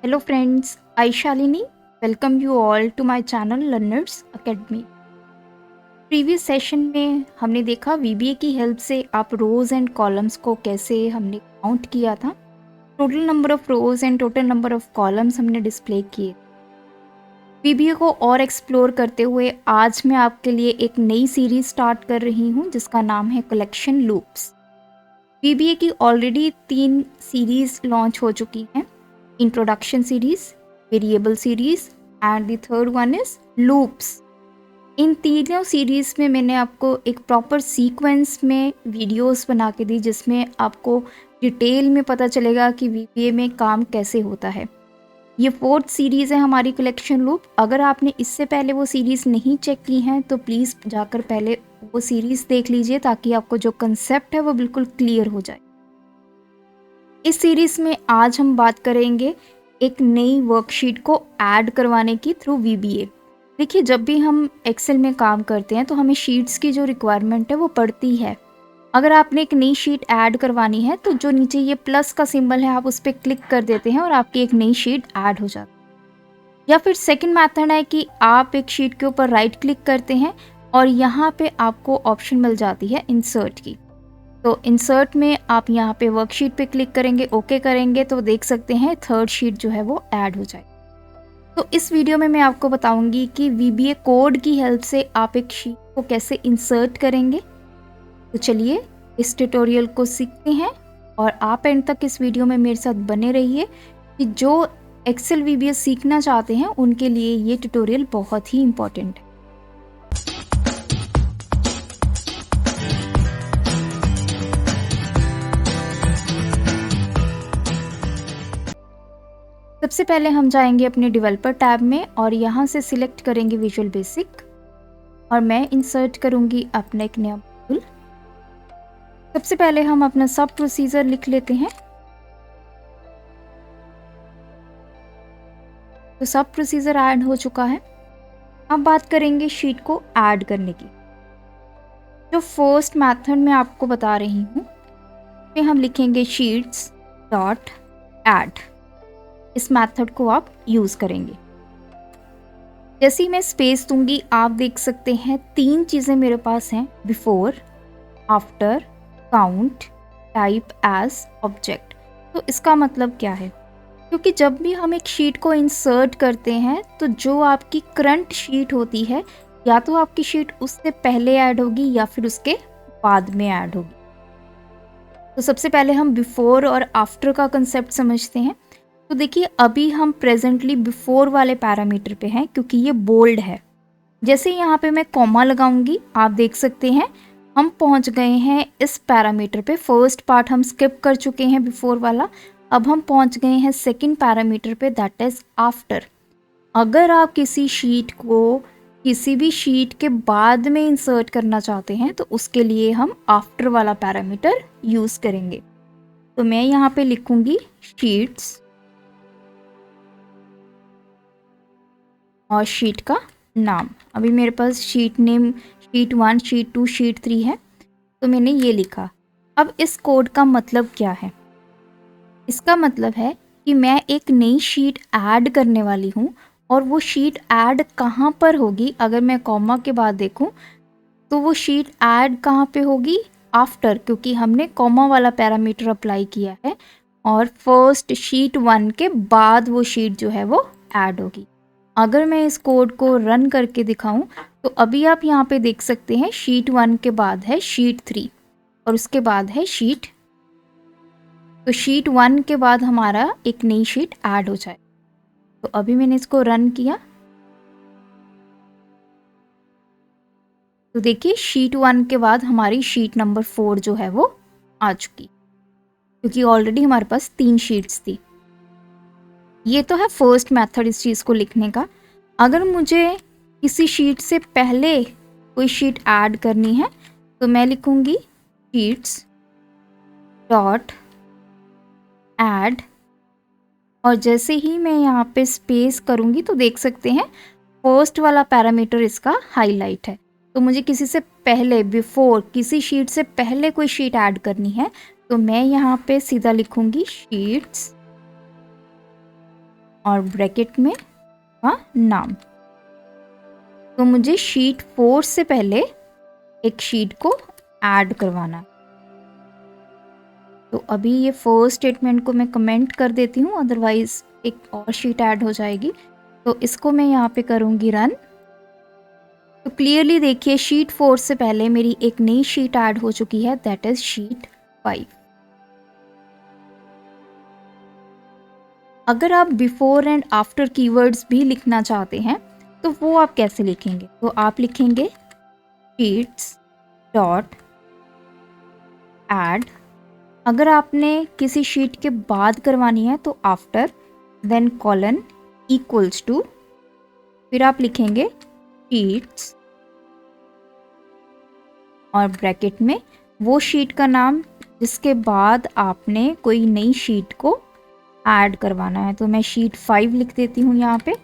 Hello friends, I Shalini welcome you all to my channel Learners Academy। Previous session में हमने देखा VBA की help से आप रोज एंड कॉलम्स को कैसे हमने काउंट किया था। Total number of rose and total number of columns हमने डिस्प्ले किए। वीबीए को और एक्सप्लोर करते हुए आज मैं आपके लिए एक नई सीरीज स्टार्ट कर रही हूँ जिसका नाम है कलेक्शन लूप्स। वीबीए की ऑलरेडी 3 सीरीज लॉन्च हो चुकी हैं, introduction series, variable series and the third one is loops. इन तीनों सीरीज में मैंने आपको एक प्रॉपर सीक्वेंस में वीडियोस बना के दी जिसमें आपको डिटेल में पता चलेगा कि वीबीए में काम कैसे होता है। ये 4th सीरीज़ है हमारी कलेक्शन लूप। अगर आपने इससे पहले वो सीरीज़ नहीं चेक की हैं तो प्लीज़ जाकर पहले वो सीरीज़ देख लीजिए ताकि आपको जो कंसेप्ट है वो बिल्कुल क्लियर हो जाए। इस सीरीज़ में आज हम बात करेंगे एक नई वर्कशीट को ऐड करवाने की थ्रू वीबीए। देखिए, जब भी हम एक्सेल में काम करते हैं तो हमें शीट्स की जो रिक्वायरमेंट है वो पड़ती है। अगर आपने एक नई शीट ऐड करवानी है तो जो नीचे ये प्लस का सिंबल है आप उस पर क्लिक कर देते हैं और आपकी एक नई शीट ऐड हो जाती है। या फिर सेकंड मेथड है कि आप एक शीट के ऊपर राइट क्लिक करते हैं और यहाँ पे आपको ऑप्शन मिल जाती है इंसर्ट की। तो इंसर्ट में आप यहाँ पे वर्कशीट पे क्लिक करेंगे, ओके करेंगे तो देख सकते हैं थर्ड शीट जो है वो ऐड हो जाए। तो इस वीडियो में मैं आपको बताऊंगी कि वीबीए कोड की हेल्प से आप एक शीट को कैसे इंसर्ट करेंगे। तो चलिए इस ट्यूटोरियल को सीखते हैं और आप एंड तक इस वीडियो में मेरे साथ बने रहिए कि जो एक्सेल वीबीए सीखना चाहते हैं उनके लिए ये ट्यूटोरियल बहुत ही इम्पोर्टेंट है। सबसे पहले हम जाएंगे अपने डेवलपर टैब में और यहाँ से सिलेक्ट करेंगे विजुअल बेसिक और मैं इंसर्ट करूँगी अपना एक नया मॉड्यूल। सबसे पहले हम अपना सब प्रोसीजर लिख लेते हैं। तो सब प्रोसीजर ऐड हो चुका है। अब बात करेंगे शीट को ऐड करने की। जो फर्स्ट मेथड मैं आपको बता रही हूँ में हम लिखेंगे शीट्स डॉट ऐड। इस मेथड को आप यूज़ करेंगे। जैसे ही मैं स्पेस दूंगी आप देख सकते हैं 3 चीज़ें मेरे पास हैं, before, after, count, type age, object. तो इसका मतलब क्या है? क्योंकि जब भी हम एक शीट को इंसर्ट करते हैं तो जो आपकी करंट शीट होती है या तो आपकी शीट उससे पहले ऐड होगी या फिर उसके बाद में ऐड होगी। तो सबसे पहले हम बिफोर और आफ्टर का कंसेप्ट समझते हैं। तो देखिए, अभी हम प्रेजेंटली बिफोर वाले पैरामीटर पे हैं क्योंकि ये बोल्ड है। जैसे यहाँ पे मैं कॉमा लगाऊंगी आप देख सकते हैं हम पहुँच गए हैं इस पैरामीटर पे। फर्स्ट पार्ट हम स्किप कर चुके हैं बिफोर वाला, अब हम पहुँच गए हैं सेकंड पैरामीटर पे, दैट इज आफ्टर। अगर आप किसी शीट को किसी भी शीट के बाद में इंसर्ट करना चाहते हैं तो उसके लिए हम आफ्टर वाला पैरामीटर यूज़ करेंगे। तो मैं यहाँ पे लिखूंगी शीट्स और शीट का नाम। अभी मेरे पास sheet name sheet 1, sheet 2, sheet 3 है तो मैंने ये लिखा। अब इस कोड का मतलब क्या है? इसका मतलब है कि मैं एक नई शीट ऐड करने वाली हूँ और वो शीट ऐड कहाँ पर होगी? अगर मैं कॉमा के बाद देखूँ तो वो शीट ऐड कहाँ पे होगी? आफ्टर, क्योंकि हमने कॉमा वाला पैरामीटर अप्लाई किया है और फर्स्ट शीट 1 के बाद वो शीट जो है वो ऐड होगी। अगर मैं इस कोड को रन करके दिखाऊं तो अभी आप यहाँ पे देख सकते हैं शीट 1 के बाद है शीट 3 और उसके बाद है शीट। तो शीट 1 के बाद हमारा एक नई शीट ऐड हो जाए। तो अभी मैंने इसको रन किया तो देखिए शीट 1 के बाद हमारी शीट नंबर 4 जो है वो आ चुकी, क्योंकि ऑलरेडी हमारे पास 3 शीट्स थी। ये तो है फर्स्ट मेथड इस चीज़ को लिखने का। अगर मुझे किसी शीट से पहले कोई शीट ऐड करनी है तो मैं लिखूंगी शीट्स डॉट ऐड और जैसे ही मैं यहाँ पे स्पेस करूँगी तो देख सकते हैं फर्स्ट वाला पैरामीटर इसका हाईलाइट है। तो मुझे किसी से पहले बिफोर किसी शीट से पहले कोई शीट ऐड करनी है तो मैं यहाँ पे सीधा लिखूंगी शीट्स और ब्रैकेट में का नाम। तो मुझे शीट 4 से पहले एक शीट को ऐड करवाना। तो अभी ये फर्स्ट स्टेटमेंट को मैं कमेंट कर देती हूँ, अदरवाइज एक और शीट ऐड हो जाएगी। तो इसको मैं यहाँ पे करूँगी रन। तो क्लियरली देखिए शीट 4 से पहले मेरी एक नई शीट ऐड हो चुकी है, दैट इज शीट 5। अगर आप बिफोर एंड आफ्टर कीवर्ड्स भी लिखना चाहते हैं तो वो आप कैसे लिखेंगे? तो आप लिखेंगे शीट्स डॉट ऐड। अगर आपने किसी शीट के बाद करवानी है तो after, then colon equals to, फिर आप लिखेंगे शीट्स और ब्रैकेट में वो शीट का नाम जिसके बाद आपने कोई नई शीट को ऐड करवाना है। तो मैं शीट 5 लिख देती हूँ यहाँ पे,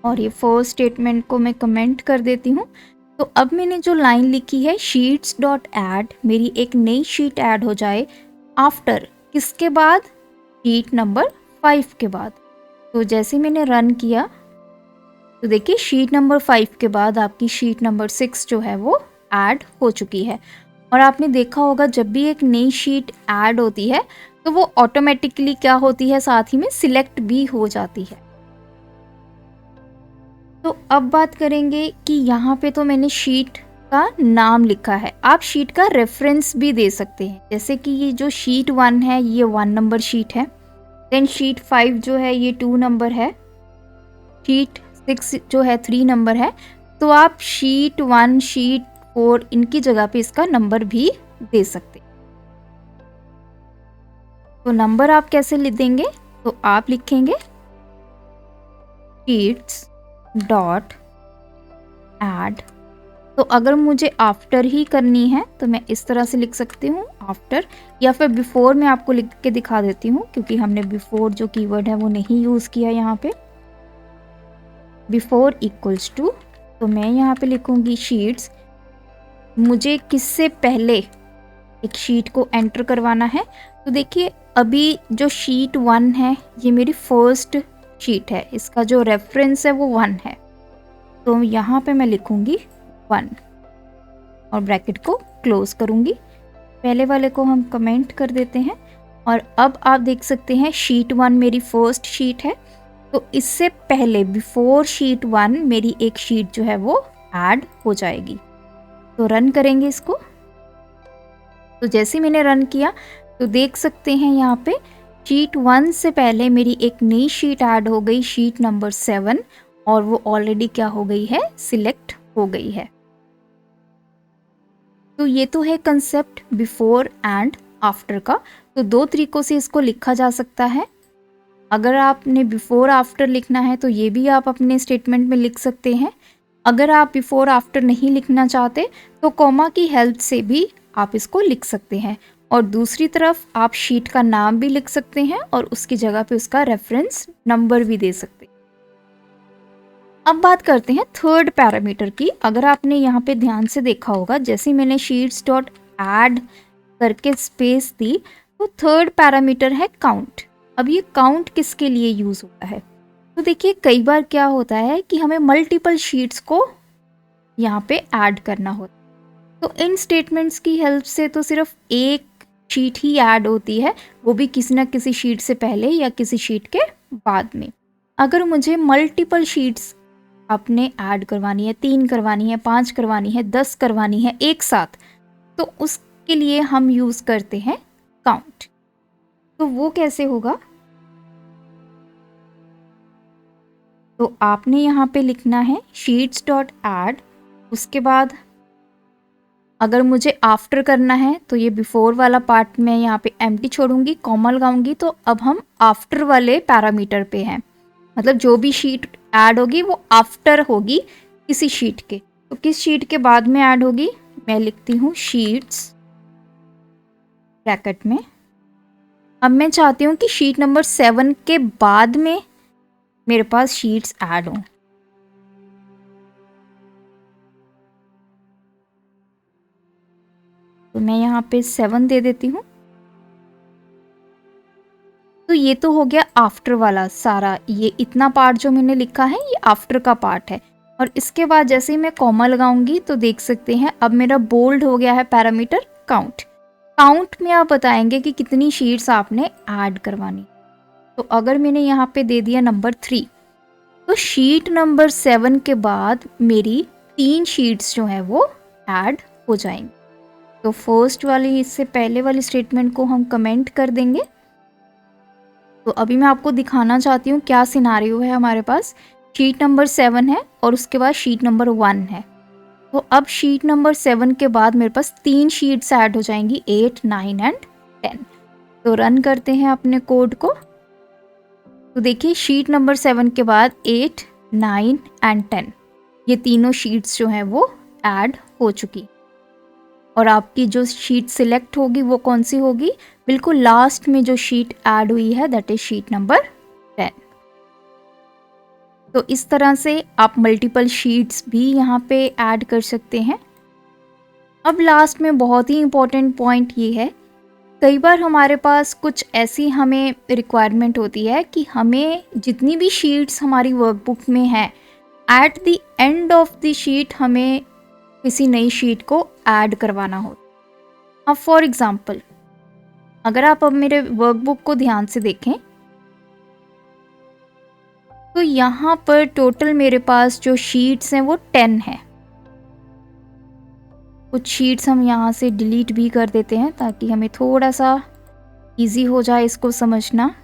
और ये फर्स्ट स्टेटमेंट को मैं कमेंट कर देती हूँ। तो अब मैंने जो लाइन लिखी है शीट्स डॉट ऐड, मेरी एक नई शीट ऐड हो जाए आफ्टर, किसके बाद? शीट नंबर 5 के बाद। तो जैसे मैंने रन किया तो देखिए शीट नंबर 5 के बाद आपकी शीट नंबर 6 जो है वो ऐड हो चुकी है। और आपने देखा होगा जब भी एक नई शीट ऐड होती है तो वो ऑटोमेटिकली क्या होती है, साथ ही में सिलेक्ट भी हो जाती है। तो अब बात करेंगे कि यहाँ पे तो मैंने शीट का नाम लिखा है, आप शीट का रेफरेंस भी दे सकते हैं। जैसे कि ये जो शीट 1 है ये 1 नंबर शीट है, देन शीट 5 जो है ये 2 नंबर है, शीट 6 जो है 3 नंबर है। तो आप शीट 1 शीट 4 इनकी जगह पे इसका नंबर भी दे सकते हैं। तो नंबर आप कैसे लिख देंगे? तो आप लिखेंगे शीट्स डॉट ऐड। तो अगर मुझे आफ्टर ही करनी है तो मैं इस तरह से लिख सकती हूँ आफ्टर, या फिर बिफोर मैं आपको लिख के दिखा देती हूँ क्योंकि हमने बिफोर जो कीवर्ड है वो नहीं यूज़ किया यहाँ पे। बिफोर इक्वल्स टू, तो मैं यहाँ पे लिखूँगी शीट्स, मुझे किससे पहले एक शीट को एंटर करवाना है। तो देखिए अभी जो शीट 1 है ये मेरी फर्स्ट शीट है, इसका जो रेफरेंस है वो 1 है। तो यहाँ पे मैं लिखूँगी 1 और ब्रैकेट को क्लोज करूँगी। पहले वाले को हम कमेंट कर देते हैं। और अब आप देख सकते हैं शीट 1 मेरी फर्स्ट शीट है, तो इससे पहले बिफोर शीट 1 मेरी एक शीट जो है वो ऐड हो जाएगी। तो रन करेंगे इसको। तो जैसे मैंने रन किया तो देख सकते हैं यहाँ पे शीट 1 से पहले मेरी एक नई शीट ऐड हो गई, शीट नंबर 7, और वो ऑलरेडी क्या हो गई है, सिलेक्ट हो गई है। तो ये तो है कंसेप्ट बिफोर एंड आफ्टर का। तो दो तरीकों से इसको लिखा जा सकता है। अगर आपने बिफोर आफ्टर लिखना है तो ये भी आप अपने स्टेटमेंट में लिख सकते हैं। अगर आप बिफोर आफ्टर नहीं लिखना चाहते तो कॉमा की हेल्प से भी आप इसको लिख सकते हैं। और दूसरी तरफ आप शीट का नाम भी लिख सकते हैं और उसकी जगह पे उसका रेफरेंस नंबर भी दे सकते हैं। अब बात करते हैं थर्ड पैरामीटर की। अगर आपने यहाँ पे ध्यान से देखा होगा, जैसे मैंने शीट्स डॉट ऐड करके स्पेस दी तो थर्ड पैरामीटर है काउंट। अब ये काउंट किसके लिए यूज होता है? तो देखिए कई बार क्या होता है कि हमें मल्टीपल शीट्स को यहाँ पे ऐड करना होता है, तो इन स्टेटमेंट्स की हेल्प से तो सिर्फ एक शीट ही ऐड होती है, वो भी किसी ना किसी शीट से पहले या किसी शीट के बाद में। अगर मुझे मल्टीपल शीट्स अपने ऐड करवानी है, 3 करवानी है, 5 करवानी है, 10 करवानी है एक साथ, तो उसके लिए हम यूज करते हैं काउंट। तो वो कैसे होगा? तो आपने यहाँ पे लिखना है शीट्स डॉट ऐड, उसके बाद अगर मुझे आफ्टर करना है तो ये बिफोर वाला पार्ट मैं यहाँ पे एम्प्टी छोड़ूंगी, कॉमा लगाऊंगी। तो अब हम आफ्टर वाले पैरामीटर पे हैं, मतलब जो भी शीट ऐड होगी वो आफ्टर होगी किसी शीट के। तो किस शीट के बाद में ऐड होगी? मैं लिखती हूँ शीट्स ब्रैकेट में। अब मैं चाहती हूँ कि शीट नंबर 7 के बाद में मेरे पास शीट्स ऐड हों। तो मैं यहाँ पे 7 दे देती हूँ। तो तो ये तो हो गया आफ्टर वाला सारा, ये इतना पार्ट जो मैंने लिखा है ये आफ्टर का पार्ट है। और इसके बाद जैसे ही मैं कॉमा लगाऊंगी तो देख सकते हैं अब मेरा बोल्ड हो गया है पैरामीटर काउंट। काउंट में आप बताएंगे कि कितनी शीट्स आपने ऐड करवानी। तो अगर मैंने यहाँ पे दे दिया नंबर 3, तो शीट नंबर 7 के बाद मेरी 3 शीट्स जो है वो ऐड हो जाएंगी। तो फर्स्ट वाली, इससे पहले वाली स्टेटमेंट को हम कमेंट कर देंगे। तो अभी मैं आपको दिखाना चाहती हूँ क्या सिनारियो है हमारे पास। शीट नंबर 7 है और उसके बाद शीट नंबर 1 है। तो अब शीट नंबर 7 के बाद मेरे पास 3 शीट्स ऐड हो जाएंगी, 8, 9 एंड 10। तो रन करते हैं अपने कोड को। तो देखिए शीट नंबर 7 के बाद 8, 9 एंड 10 ये तीनों शीट्स जो हैं वो ऐड हो चुकी। और आपकी जो शीट सिलेक्ट होगी वो कौन सी होगी, बिल्कुल लास्ट में जो शीट ऐड हुई है दैट इज शीट नंबर 10। तो इस तरह से आप मल्टीपल शीट्स भी यहाँ पे ऐड कर सकते हैं। अब लास्ट में बहुत ही इम्पोर्टेंट पॉइंट ये है, कई बार हमारे पास कुछ ऐसी हमें रिक्वायरमेंट होती है कि हमें जितनी भी शीट्स हमारी वर्कबुक में हैं at the end of the sheet हमें किसी नई शीट को ऐड करवाना हो। अब फॉर एग्जांपल अगर आप अब मेरे वर्कबुक को ध्यान से देखें तो यहाँ पर टोटल मेरे पास जो शीट्स हैं वो 10 है। कुछ शीट्स हम यहाँ से डिलीट भी कर देते हैं ताकि हमें थोड़ा सा इजी हो जाए इसको समझना।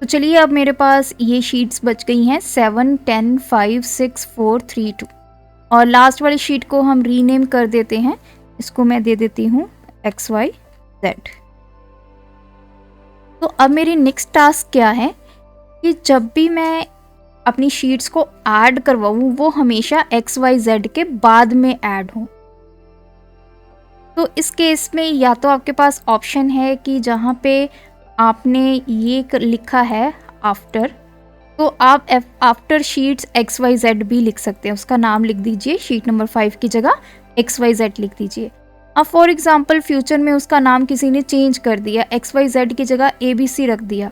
तो चलिए अब मेरे पास ये शीट्स बच गई हैं 7, 10, 5, 6, 4, 3, 2 और लास्ट वाली शीट को हम रीनेम कर देते हैं। इसको मैं दे देती हूँ XYZ। तो अब मेरी नेक्स्ट टास्क क्या है कि जब भी मैं अपनी शीट्स को ऐड करवाऊँ वो हमेशा XYZ के बाद में ऐड हो। तो इस केस में या तो आपके पास ऑप्शन है कि जहाँ पे आपने ये लिखा है आफ्टर, तो आप आफ्टर शीट्स XYZ भी लिख सकते हैं, उसका नाम लिख दीजिए, शीट नंबर 5 की जगह XYZ लिख दीजिए। अब फॉर एग्जांपल फ्यूचर में उसका नाम किसी ने चेंज कर दिया, XYZ की जगह ABC रख दिया,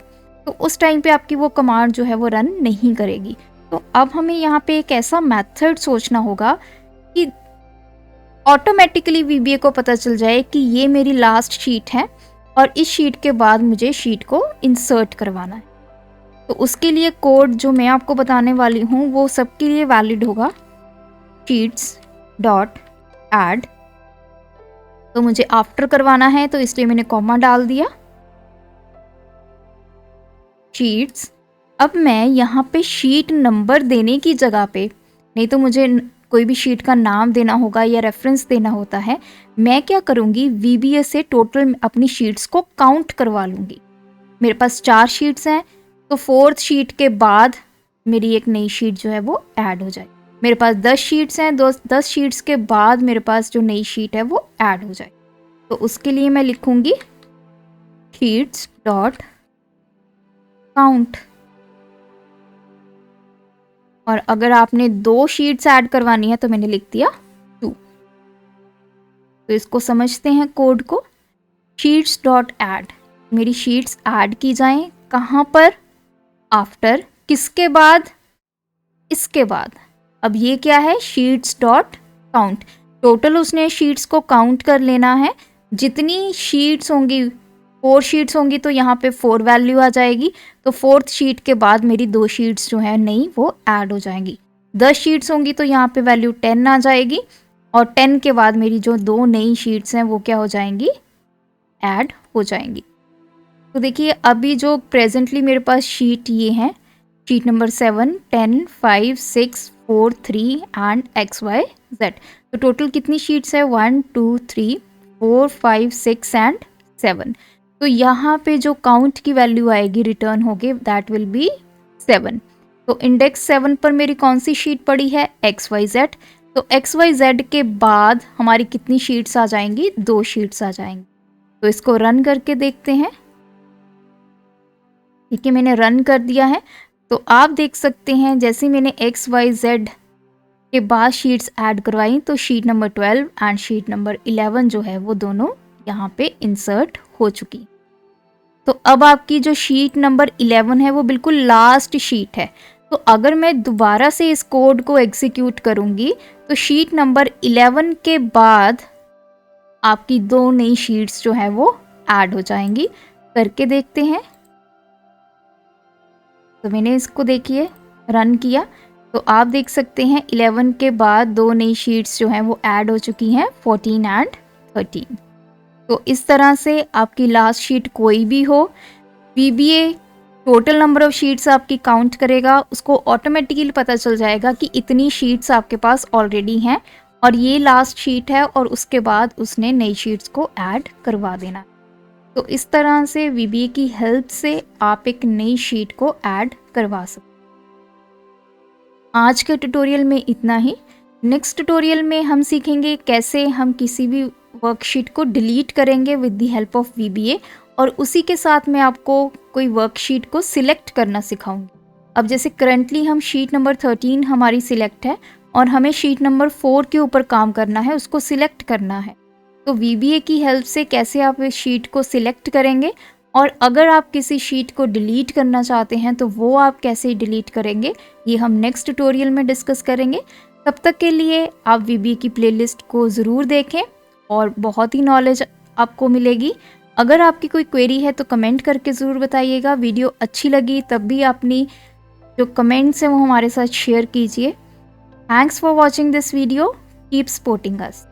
तो उस टाइम पे आपकी वो कमांड जो है वो रन नहीं करेगी। तो अब हमें यहाँ पे एक ऐसा मेथड सोचना होगा कि ऑटोमेटिकली VBA को पता चल जाए कि ये मेरी लास्ट शीट है और इस शीट के बाद मुझे शीट को इंसर्ट करवाना है। तो उसके लिए कोड जो मैं आपको बताने वाली हूँ वो सबके लिए वैलिड होगा। शीट्स डॉट ऐड, तो मुझे आफ्टर करवाना है तो इसलिए मैंने कॉमा डाल दिया, शीट्स। अब मैं यहाँ पे शीट नंबर देने की जगह पे, नहीं तो मुझे कोई भी शीट का नाम देना होगा या रेफरेंस देना होता है, मैं क्या करूँगी VBA से टोटल अपनी शीट्स को काउंट करवा लूँगी। मेरे पास 4 शीट्स हैं तो 4th शीट के बाद मेरी एक नई शीट जो है वो ऐड हो जाए। मेरे पास 10 शीट्स हैं, 10 शीट्स के बाद मेरे पास जो नई शीट है वो ऐड हो जाए। तो उसके लिए मैं लिखूँगी शीट्स डॉट काउंट। और अगर आपने 2 शीट्स ऐड करवानी है तो मैंने लिख दिया 2। तो इसको समझते हैं कोड को। शीट्स डॉट ऐड, मेरी शीट्स ऐड की जाएं कहाँ पर, आफ्टर, किसके बाद, इसके बाद। अब ये क्या है, शीट्स डॉट काउंट, टोटल उसने शीट्स को काउंट कर लेना है। जितनी शीट्स होंगी, 4 शीट्स होंगी तो यहाँ पे 4 वैल्यू आ जाएगी, तो 4th शीट के बाद मेरी 2 शीट्स जो है नई वो ऐड हो जाएंगी। 10 शीट्स होंगी तो यहाँ पे वैल्यू 10 आ जाएगी और 10 के बाद मेरी जो 2 नई शीट्स हैं वो क्या हो जाएंगी, ऐड हो जाएंगी। तो देखिए अभी जो प्रेजेंटली मेरे पास शीट ये हैं, शीट नंबर 7, 10, 5, 6, 4, 3 एंड XYZ। तो टोटल कितनी शीट्स है, 1, 2, 3, 4, 5, 6 एंड 7। तो यहाँ पे जो काउंट की वैल्यू आएगी रिटर्न होगी दैट विल बी 7। तो इंडेक्स 7 पर मेरी कौन सी शीट पड़ी है, XYZ। तो XYZ के बाद हमारी कितनी शीट्स आ जाएंगी, 2 शीट्स आ जाएंगी। तो इसको रन करके देखते हैं। ठीक है, मैंने रन कर दिया है। तो आप देख सकते हैं जैसे मैंने XYZ के बाद शीट्स ऐड करवाई, तो sheet number 12 and sheet number 11 जो है वो दोनों यहाँ पे इंसर्ट हो चुकी। तो अब आपकी जो शीट नंबर 11 है वो बिल्कुल लास्ट शीट है। तो अगर मैं दोबारा से इस कोड को एग्जीक्यूट करूँगी तो शीट नंबर 11 के बाद आपकी 2 नई शीट्स जो है वो ऐड हो जाएंगी। करके देखते हैं। तो मैंने इसको देखिए रन किया, तो आप देख सकते हैं 11 के बाद 2 नई शीट्स जो हैं वो ऐड हो चुकी हैं, 14 एंड 13। तो इस तरह से आपकी लास्ट शीट कोई भी हो, VBA total number of sheets आपकी काउंट करेगा, उसको ऑटोमेटिकली पता चल जाएगा कि इतनी शीट्स आपके पास ऑलरेडी हैं और ये लास्ट शीट है, और उसके बाद उसने नई शीट्स को ऐड करवा देना। तो इस तरह से VBA की हेल्प से आप एक नई शीट को ऐड करवा सकते हैं। आज के ट्यूटोरियल में इतना ही। नेक्स्ट ट्यूटोरियल में हम सीखेंगे कैसे हम किसी भी वर्कशीट को डिलीट करेंगे with the help of VBA, और उसी के साथ मैं आपको कोई वर्कशीट को सिलेक्ट करना सिखाऊंगी। अब जैसे करंटली हम शीट नंबर 13 हमारी सिलेक्ट है और हमें शीट नंबर 4 के ऊपर काम करना है, उसको सिलेक्ट करना है। तो VBA की हेल्प से कैसे आप इस शीट को सिलेक्ट करेंगे, और अगर आप किसी शीट को डिलीट करना चाहते हैं तो वो आप कैसे डिलीट करेंगे, ये हम नेक्स्ट ट्यूटोरियल में डिस्कस करेंगे। तब तक के लिए आप VBA की प्लेलिस्ट को ज़रूर देखें और बहुत ही नॉलेज आपको मिलेगी। अगर आपकी कोई क्वेरी है तो कमेंट करके ज़रूर बताइएगा। वीडियो अच्छी लगी तब भी अपनी जो कमेंट्स हैं वो हमारे साथ शेयर कीजिए। Thanks for watching this video. Keep supporting us.